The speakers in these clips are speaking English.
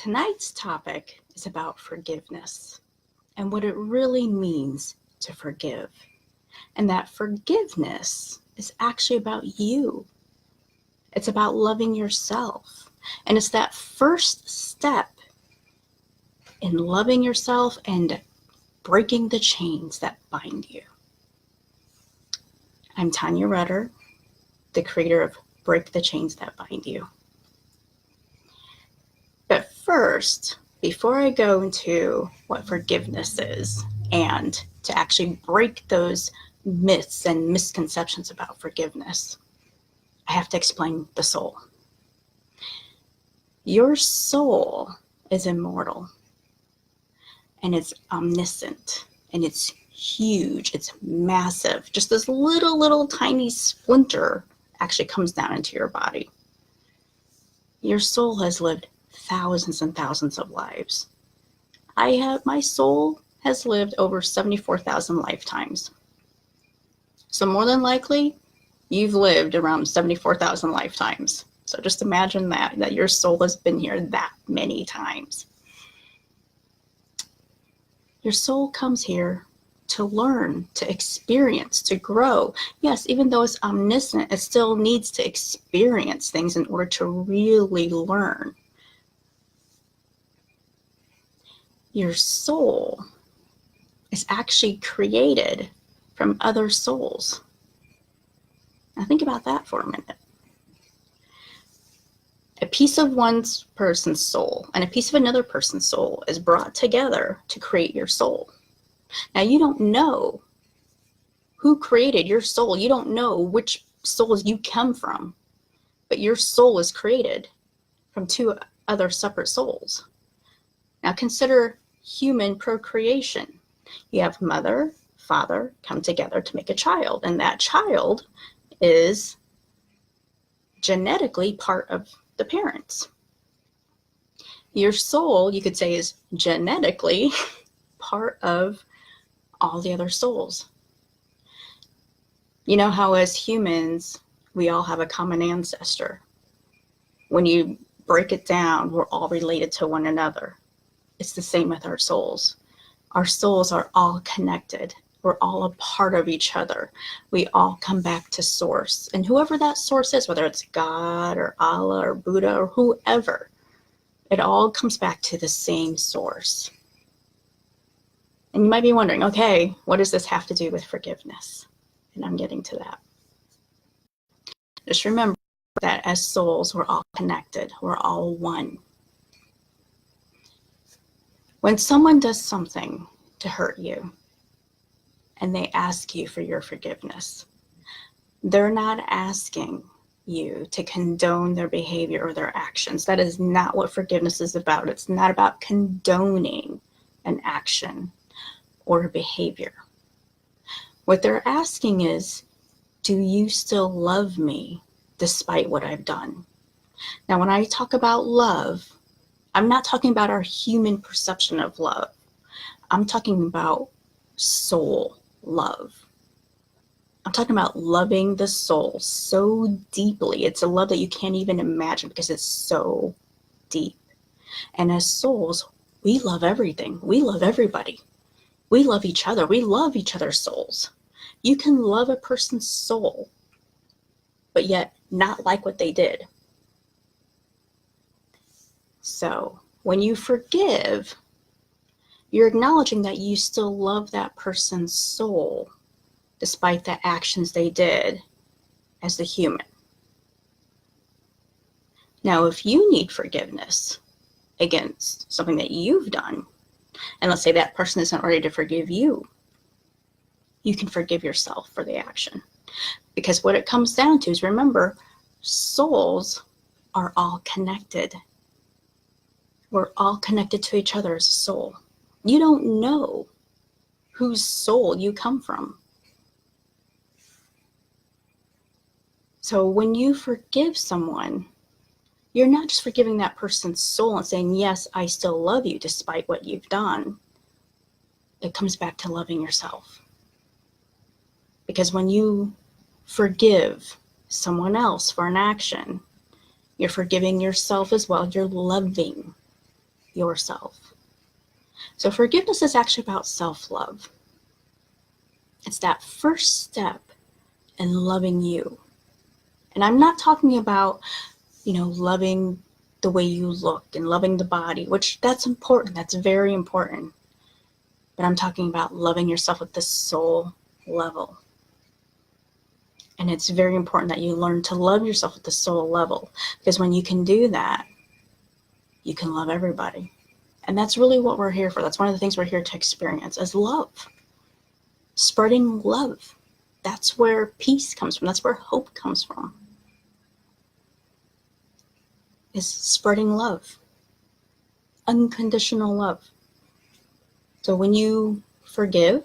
Tonight's topic is about forgiveness and what it really means to forgive. And that forgiveness is actually about you. It's about loving yourself. And it's that first step in loving yourself and breaking the chains that bind you. I'm Tanya Rutter, the creator of Break the Chains That Bind You. But first, before I go into what forgiveness is and to actually break those myths and misconceptions about forgiveness, I have to explain the soul. Your soul is immortal, and it's omniscient, and it's huge, it's massive. Just this little tiny splinter actually comes down into your body. Your soul has lived thousands and thousands of lives. My soul has lived over 74,000 lifetimes. So more than likely, you've lived around 74,000 lifetimes. So just imagine that your soul has been here that many times. Your soul comes here to learn, to experience, to grow. Yes, even though it's omniscient, it still needs to experience things in order to really learn. Your soul is actually created from other souls. Now think about that for a minute. A piece of one person's soul and a piece of another person's soul is brought together to create your soul. Now you don't know who created your soul. You don't know which souls you come from, but your soul is created from two other separate souls. Now consider human procreation. You have mother, father come together to make a child, and that child is genetically part of the parents. Your soul, you could say, is genetically part of all the other souls. You know how as humans, we all have a common ancestor. When you break it down, we're all related to one another. It's the same with our souls. Our souls are all connected. We're all a part of each other. We all come back to source. And whoever that source is, whether it's God or Allah or Buddha or whoever, it all comes back to the same source. And you might be wondering, okay, what does this have to do with forgiveness? And I'm getting to that. Just remember that as souls, we're all connected. We're all one. When someone does something to hurt you and they ask you for your forgiveness, they're not asking you to condone their behavior or their actions. That is not what forgiveness is about. It's not about condoning an action or a behavior. What they're asking is, do you still love me despite what I've done? Now, when I talk about love, I'm not talking about our human perception of love. I'm talking about soul love. I'm talking about loving the soul so deeply. It's a love that you can't even imagine because it's so deep. And as souls, we love everything. We love everybody. We love each other. We love each other's souls. You can love a person's soul, but yet not like what they did. So when you forgive, you're acknowledging that you still love that person's soul despite the actions they did as a human. Now, if you need forgiveness against something that you've done, and let's say that person isn't ready to forgive you, you can forgive yourself for the action. Because what it comes down to is, remember, souls are all connected. We're all connected to each other as a soul. You don't know whose soul you come from. So when you forgive someone, you're not just forgiving that person's soul and saying, yes, I still love you despite what you've done. It comes back to loving yourself. Because when you forgive someone else for an action, you're forgiving yourself as well. You're loving yourself. So forgiveness is actually about self-love. It's that first step in loving you. And I'm not talking about, loving the way you look and loving the body, which that's important. That's very important. But I'm talking about loving yourself at the soul level. And it's very important that you learn to love yourself at the soul level, because when you can do that, you can love everybody. And that's really what we're here for. That's one of the things we're here to experience, is love. Spreading love. That's where peace comes from. That's where hope comes from. Is spreading love. Unconditional love. So when you forgive,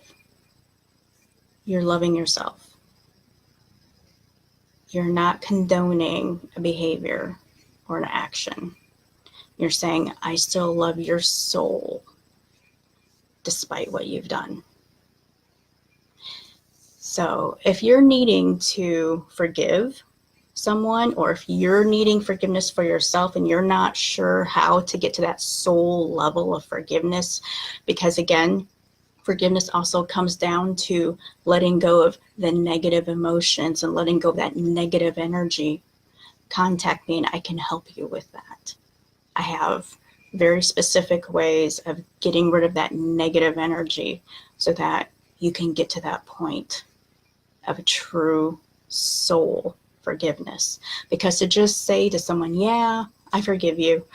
you're loving yourself. You're not condoning a behavior or an action. You're saying, I still love your soul despite what you've done. So if you're needing to forgive someone, or if you're needing forgiveness for yourself and you're not sure how to get to that soul level of forgiveness, because again, forgiveness also comes down to letting go of the negative emotions and letting go of that negative energy, contact me and I can help you with that. I have very specific ways of getting rid of that negative energy so that you can get to that point of a true soul forgiveness. Because to just say to someone, yeah, I forgive you,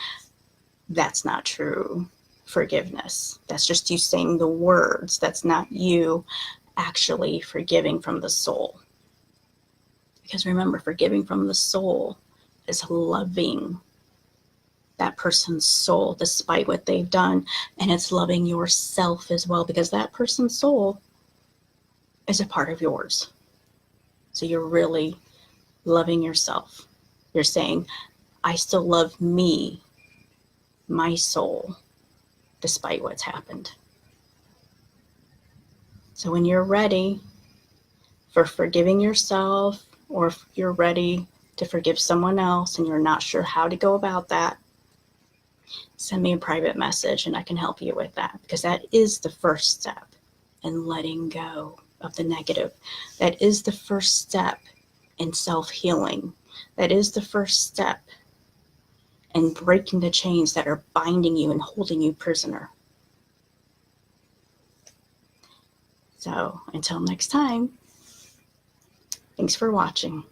that's not true forgiveness. That's just you saying the words. That's not you actually forgiving from the soul. Because remember, forgiving from the soul is loving that person's soul despite what they've done, and it's loving yourself as well, because that person's soul is a part of yours. So you're really loving yourself. You're saying, I still love me, my soul, despite what's happened. So when you're ready for forgiving yourself, or if you're ready to forgive someone else and you're not sure how to go about that, send me a private message and I can help you with that, because that is the first step in letting go of the negative. That is the first step in self-healing. That is the first step in breaking the chains that are binding you and holding you prisoner. So until next time, thanks for watching.